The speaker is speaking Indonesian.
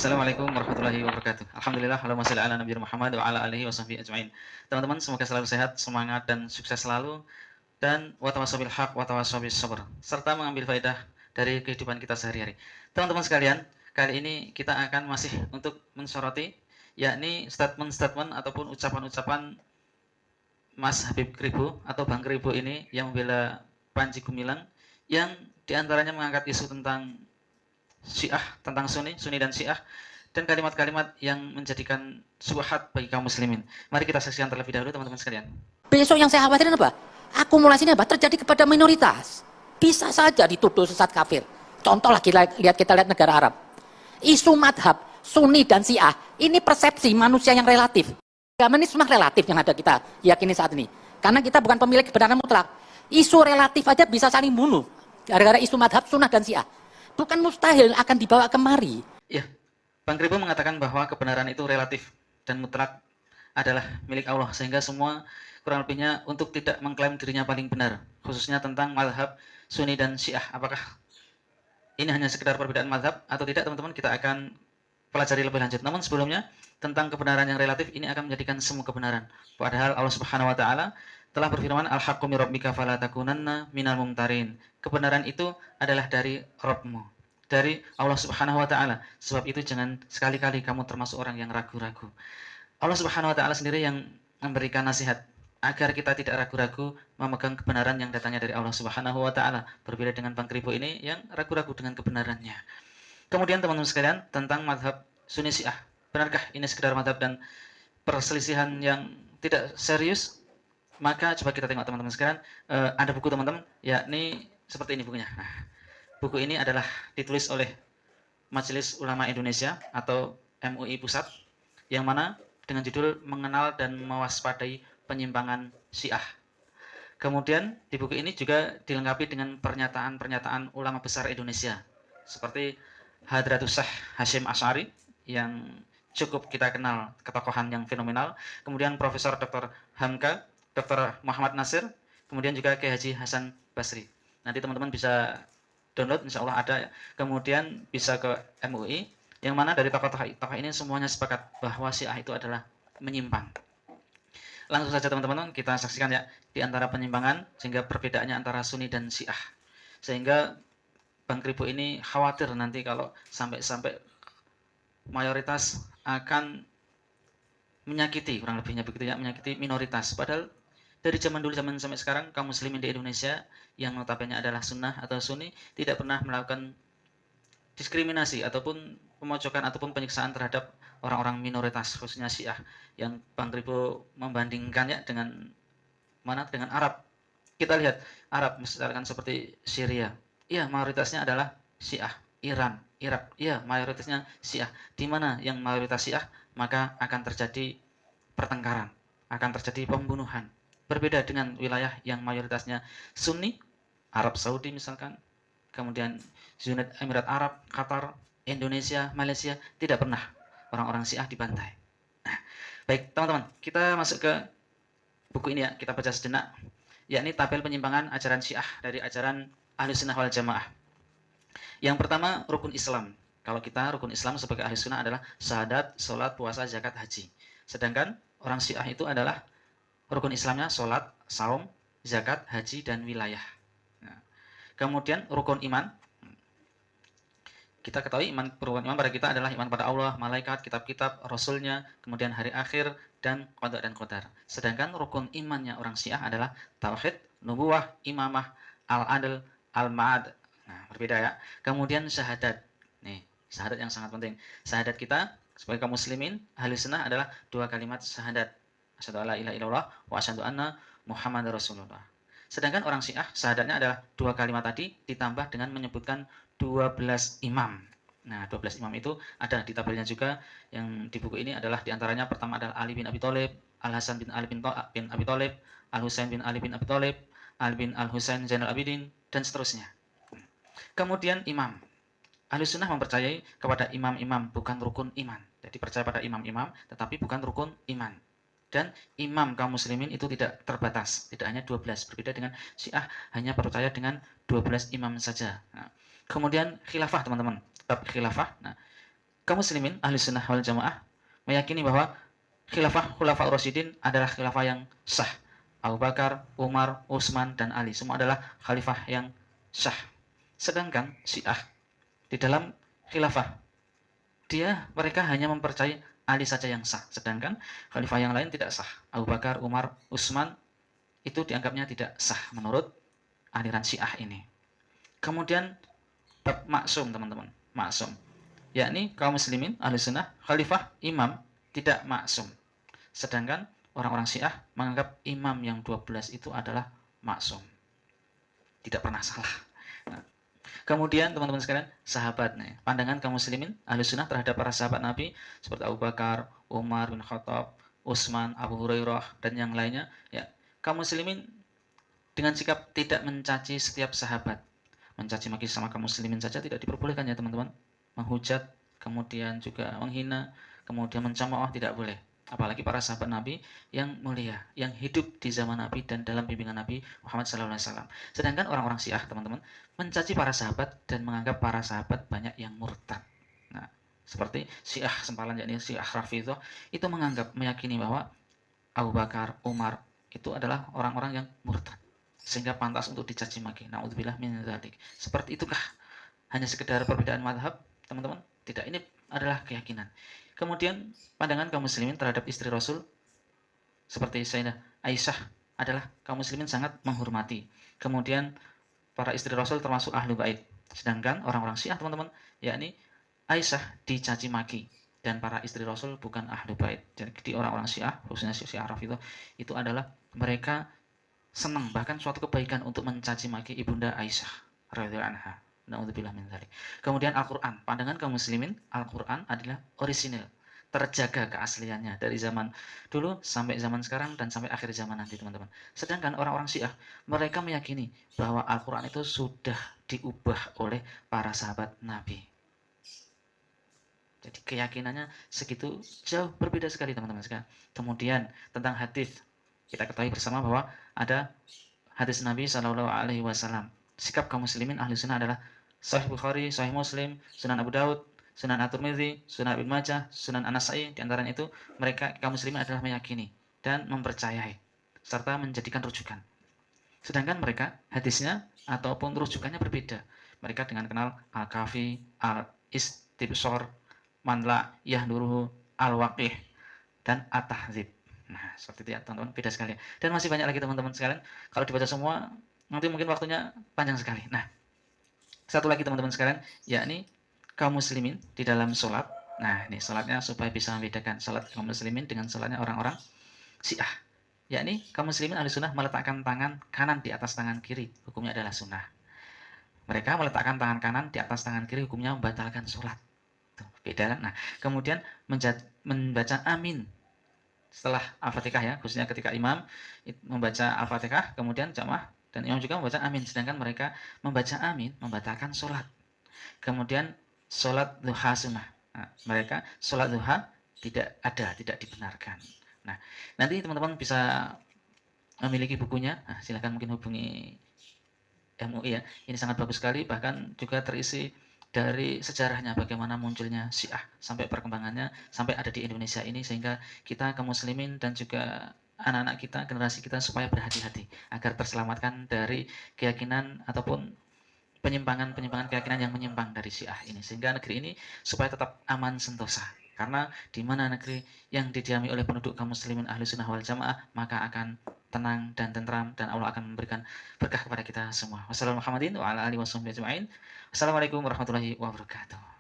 Assalamualaikum warahmatullahi wabarakatuh. Alhamdulillah, Allahumma shalli ala Nabi Muhammad wa ala alihi washabihi ajmain. Teman-teman, semoga selalu sehat, semangat dan sukses selalu, dan watawassaw bil haq watawassaw bis sabr, serta mengambil faedah dari kehidupan kita sehari-hari. Teman-teman sekalian, kali ini kita akan masih untuk mensoroti, yakni statement-statement ataupun ucapan-ucapan Mas Habib Kribo atau Bang Kribo ini yang membela Panji Gumilang, yang diantaranya mengangkat isu tentang Syiah, tentang Sunni dan Syiah, dan kalimat-kalimat yang menjadikan syubhat bagi kaum muslimin. Mari kita saksikan terlebih dahulu teman-teman sekalian. Besok yang saya khawatirin apa? Akumulasinya apa? Terjadi kepada minoritas. Bisa saja dituduh sesat kafir. Contoh lagi kita lihat negara Arab. Isu madhab, Sunni dan Syiah, ini persepsi manusia yang relatif. Agama ini semua relatif yang ada kita yakini saat ini. Karena kita bukan pemilik kebenaran mutlak. Isu relatif aja bisa saling bunuh. Gara-gara isu madhab, sunnah dan Syiah. Bukan mustahil akan dibawa kemari. Ya, Bang Kribo mengatakan bahwa kebenaran itu relatif dan mutlak adalah milik Allah, sehingga semua kurang lebihnya untuk tidak mengklaim dirinya paling benar, khususnya tentang mazhab Sunni dan Syiah. Apakah ini hanya sekedar perbedaan mazhab atau tidak, teman-teman, kita akan pelajari lebih lanjut. Namun sebelumnya, tentang kebenaran yang relatif ini akan menjadikan semua kebenaran. Padahal Allah Subhanahu wa taala telah berfirman, al-haqqu mir rabbika fala takunanna minal mumtarin. Kebenaran itu adalah dari Rabbmu, dari Allah Subhanahu wa taala. Sebab itu jangan sekali-kali kamu termasuk orang yang ragu-ragu. Allah Subhanahu wa taala sendiri yang memberikan nasihat agar kita tidak ragu-ragu memegang kebenaran yang datangnya dari Allah Subhanahu wa taala. Berbeda dengan Bang Kribo ini yang ragu-ragu dengan kebenarannya. Kemudian teman-teman sekalian, tentang mazhab Sunni Syiah. Benarkah ini sekedar mazhab dan perselisihan yang tidak serius? Maka coba kita tengok teman-teman sekalian, ada buku teman-teman, yakni seperti ini bukunya. Nah, buku ini adalah ditulis oleh Majelis Ulama Indonesia atau MUI Pusat, yang mana dengan judul Mengenal dan Mewaspadai Penyimpangan Syiah. Kemudian di buku ini juga dilengkapi dengan pernyataan-pernyataan ulama besar Indonesia, seperti Hadratus Syekh Hasyim Asy'ari yang cukup kita kenal ketokohan yang fenomenal, kemudian Profesor Dr. Hamka, Dr. Muhammad Nasir, kemudian juga Kiai Haji Hasan Basri. Nanti teman-teman bisa download, insya Allah ada. Kemudian bisa ke MUI, yang mana dari tokoh-tokoh ini semuanya sepakat bahwa Syiah itu adalah menyimpang. Langsung saja teman-teman kita saksikan ya, di antara penyimpangan, sehingga perbedaannya antara Sunni dan Syiah. Sehingga Bang Kribo ini khawatir nanti kalau sampai mayoritas akan menyakiti, kurang lebihnya begitu ya, menyakiti minoritas. Padahal dari zaman dulu sampai sekarang, kaum muslimin di Indonesia yang notabene adalah sunnah atau sunni tidak pernah melakukan diskriminasi ataupun pemojokan ataupun penyiksaan terhadap orang-orang minoritas, khususnya Syiah, yang Bang Kribo membandingkan ya dengan mana? Dengan Arab. Kita lihat Arab misalkan seperti Syria, iya mayoritasnya adalah Syiah. Iran, Irak, iya mayoritasnya Syiah. Di mana yang mayoritas Syiah, maka akan terjadi pertengkaran, akan terjadi pembunuhan. Berbeda dengan wilayah yang mayoritasnya Sunni, Arab Saudi misalkan, kemudian United Emirat Arab, Qatar, Indonesia, Malaysia, tidak pernah orang-orang Syiah dibantai. Nah, baik teman-teman, kita masuk ke buku ini ya, kita baca sejenak, yakni tabel penyimpangan ajaran Syiah dari ajaran Ahlussunnah wal Jamaah. Yang pertama, rukun Islam. Kalau kita rukun Islam sebagai ahli sunnah adalah syahadat, sholat, puasa, zakat, haji. Sedangkan orang Syiah itu adalah rukun Islamnya sholat, saum, zakat, haji, dan wilayah. Nah, kemudian rukun iman. Kita ketahui rukun iman pada kita adalah iman pada Allah, malaikat, kitab-kitab, rasulnya, kemudian hari akhir, dan qada dan qadar. Sedangkan rukun imannya orang Syiah adalah tauhid, nubuwah, imamah, al-adl, al-ma'ad. Nah, berbeda ya. Kemudian syahadat. Nih, syahadat yang sangat penting. Syahadat kita sebagai kaum muslimin ahli sunnah adalah dua kalimat syahadat. Asyhadu alla ilaha illallah wa asyhadu anna Muhammadar Rasulullah. Sedangkan orang Syiah syahadatnya adalah dua kalimat tadi ditambah dengan menyebutkan 12 imam. Nah, 12 imam itu ada di tabelnya juga, yang di buku ini adalah diantaranya pertama adalah Ali bin Abi Thalib, Al-Hasan bin Ali bin Abi Thalib, Al-Husain bin Ali bin Abi Thalib, Ali bin Al-Husain Zainal Abidin, dan seterusnya. Kemudian imam. Ahlussunnah mempercayai kepada imam-imam, bukan rukun iman. Jadi percaya pada imam-imam, tetapi bukan rukun iman. Dan imam kaum muslimin itu tidak terbatas, tidak hanya 12. Berbeda dengan Syiah, hanya percaya dengan 12 imam saja. Nah, kemudian khilafah teman-teman, bab khilafah. Nah, kaum muslimin ahli sunnah wal jamaah meyakini bahwa khulafah Rasyidin adalah khilafah yang sah. Abu Bakar, Umar, Utsman, dan Ali semua adalah khalifah yang sah. Sedangkan Syiah di dalam khilafah mereka hanya mempercayai Ali saja yang sah, sedangkan khalifah yang lain tidak sah. Abu Bakar, Umar, Utsman itu dianggapnya tidak sah menurut aliran Syiah ini. Kemudian bab maksum, teman-teman, maksum, yakni kaum muslimin ahli sunnah khalifah imam tidak maksum, sedangkan orang-orang Syiah menganggap imam yang 12 itu adalah maksum, tidak pernah salah. Nah, kemudian teman-teman sekalian, sahabat nih, pandangan kaum muslimin ahli sunnah terhadap para sahabat Nabi seperti Abu Bakar, Umar bin Khattab, Utsman, Abu Hurairah, dan yang lainnya, ya, kaum muslimin dengan sikap tidak mencaci setiap sahabat. Mencaci maki sama kaum muslimin saja tidak diperbolehkan ya teman-teman. Menghujat, kemudian juga menghina, kemudian mencemooh tidak boleh. Apalagi para sahabat Nabi yang mulia, yang hidup di zaman Nabi dan dalam bimbingan Nabi Muhammad SAW. Sedangkan orang-orang Syiah, teman-teman, mencaci para sahabat dan menganggap para sahabat banyak yang murtad. Nah, seperti Syiah sempalan, yakni Syiah Rafidhah, itu menganggap, meyakini bahwa Abu Bakar, Umar itu adalah orang-orang yang murtad, sehingga pantas untuk dicaci maki. Nauzubillah min dzalik. Seperti itukah hanya sekedar perbedaan mazhab, teman-teman? Tidak, ini adalah keyakinan. Kemudian pandangan kaum muslimin terhadap istri Rasul seperti Sayyidah Aisyah adalah kaum muslimin sangat menghormati. Kemudian para istri Rasul termasuk ahlu bait. Sedangkan orang-orang Syiah, teman-teman, yakni Aisyah dicaci maki dan para istri Rasul bukan ahlu bait. Jadi orang-orang Syiah, khususnya Syiah Rafidhah, itu adalah mereka senang, bahkan suatu kebaikan untuk mencaci maki ibunda Aisyah radhiyallahu anha. Nauzubillah min dzalik. Kemudian Al-Qur'an, pandangan kaum muslimin, Al-Qur'an adalah orisinil, terjaga keasliannya dari zaman dulu sampai zaman sekarang dan sampai akhir zaman nanti, teman-teman. Sedangkan orang-orang Syiah, mereka meyakini bahwa Al-Qur'an itu sudah diubah oleh para sahabat Nabi. Jadi keyakinannya segitu jauh berbeda sekali, teman-teman sekalian. Kemudian tentang hadis, kita ketahui bersama bahwa ada hadis Nabi Shallallahu Alaihi Wasallam. Sikap kaum muslimin ahli sunnah adalah Sahih Bukhari, Sahih Muslim, Sunan Abu Daud, Sunan At-Tirmidzi, Sunan Ibnu Majah, Sunan An-Nasa'i. Di antaranya itu mereka kaum muslimin adalah meyakini dan mempercayai serta menjadikan rujukan. Sedangkan mereka hadisnya ataupun rujukannya berbeda. Mereka dengan kenal Al-Kafi, Al-Istibsar, Manla, Yahduruhu, Al-Waqih, dan At-Tahdzib. Nah, seperti itu ya teman-teman, beda sekali. Dan masih banyak lagi teman-teman sekalian. Kalau dibaca semua, nanti mungkin waktunya panjang sekali. Nah, satu lagi teman-teman sekalian, yakni kaum muslimin di dalam sholat. Nah, ini sholatnya supaya bisa membedakan sholat kaum muslimin dengan sholatnya orang-orang Syiah. Yakni kaum muslimin ahli sunnah meletakkan tangan kanan di atas tangan kiri, hukumnya adalah sunnah. Mereka meletakkan tangan kanan di atas tangan kiri, hukumnya membatalkan sholat. Tuh, beda kan? Nah, kemudian membaca amin setelah Al-Fatihah ya, khususnya ketika imam membaca Al-Fatihah, kemudian jamaah dan imam juga membaca amin, sedangkan mereka membaca amin membatalkan sholat. Kemudian sholat duha sunnah, nah, mereka sholat duha tidak ada, tidak dibenarkan. Nah, nanti teman-teman bisa memiliki bukunya, nah, silahkan mungkin hubungi MUI ya, ini sangat bagus sekali, bahkan juga terisi dari sejarahnya bagaimana munculnya Syiah sampai perkembangannya sampai ada di Indonesia ini, sehingga kita kaum muslimin dan juga anak-anak kita, generasi kita supaya berhati-hati agar terselamatkan dari keyakinan ataupun penyimpangan keyakinan yang menyimpang dari Syiah ini, sehingga negeri ini supaya tetap aman sentosa. Karena di mana negeri yang didiami oleh penduduk kaum muslimin ahli sunnah wal jamaah, maka akan tenang dan tentram dan Allah akan memberikan berkah kepada kita semua. Wassalamualaikum warahmatullahi wabarakatuh.